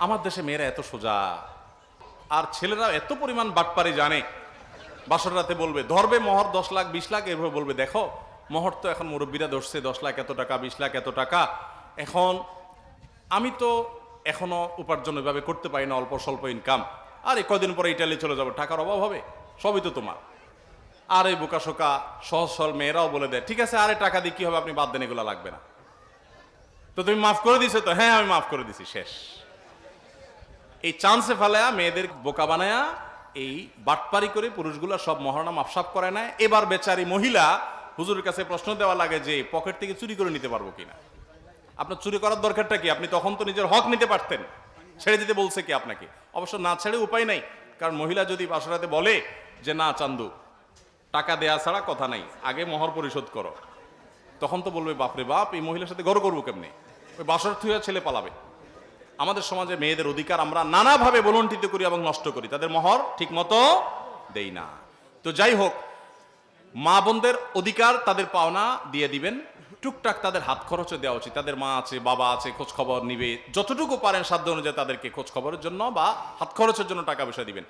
আমার দেশে মেয়েরা এত সোজা, আর ছেলেরা এত পরিমাণ বাটপারি জানে। বাসর রাতে বলবে ধরবে মোহর 10 লাখ 20 লাখ, এভাবে বলবে দেখো মোহর তো এখন মুরব্বীরা ধরছে 10 লাখ এত টাকা, 20 লাখ এত টাকা। এখন আমি তো এখনো উপার্জন ওইভাবে করতে পারি না, অল্প স্বল্প ইনকাম। আর এই কদিন পরে ইটালি চলে যাবো, টাকার অভাব হবে, সবই তো তোমার। আর এই বোকাশোকা সহজ সরল মেয়েরাও বলে দেয় ঠিক আছে, আরে টাকা দিয়ে কি হবে, আপনি বাদ দেন, এগুলো লাগবে না। তো তুমি মাফ করে দিছো তো? হ্যাঁ আমি মাফ করে দিছি, শেষ। এই চান্সে ফেলায়া মেয়েদের বোকা বানায়া এই বাটপারি করে পুরুষগুলো সব মহারণা মাফসাফ করে নেয়। এবার বেচারি মহিলা হুজুরের কাছে প্রশ্ন দেওয়া লাগে যে পকেট থেকে চুরি করে নিতে পারবো কিনা। আপনার চুরি করার দরকারটা কি? আপনি তখন তো নিজের হক নিতে পারতেন, ছেড়ে দিতে বলছে কি আপনাকে? অবশ্য না ছেড়ে উপায় নাই, কারণ মহিলা যদি বাসরাতে বলে যে না চান্দু টাকা দেয়া ছাড়া কথা নাই, আগে মোহর পরিশোধ করো, তখন তো বলবে বাপরে বাপ, এই মহিলার সাথে গড় করবো কেমনে, ওই বাসর থুয়া ছেলে পালাবে। আমাদের সমাজে মেয়েদের অধিকার আমরা নানাভাবে বলণ্ঠিত করি এবং নষ্ট করি, তাদের মোহর ঠিক মতো দেই না। তো যাই হোক, মা বোনদের অধিকার তাদের পাওনা দিয়ে দিবেন, টুকটাক তাদের হাত খরচে দেওয়া উচিত। তাদের মা আছে, বাবা আছে, খোঁজ খবর নিবে, যতটুকু পারেন সাধ্য অনুযায়ী তাদেরকে খোঁজ খবরের জন্য বা হাত খরচের জন্য টাকা পয়সা দিবেন।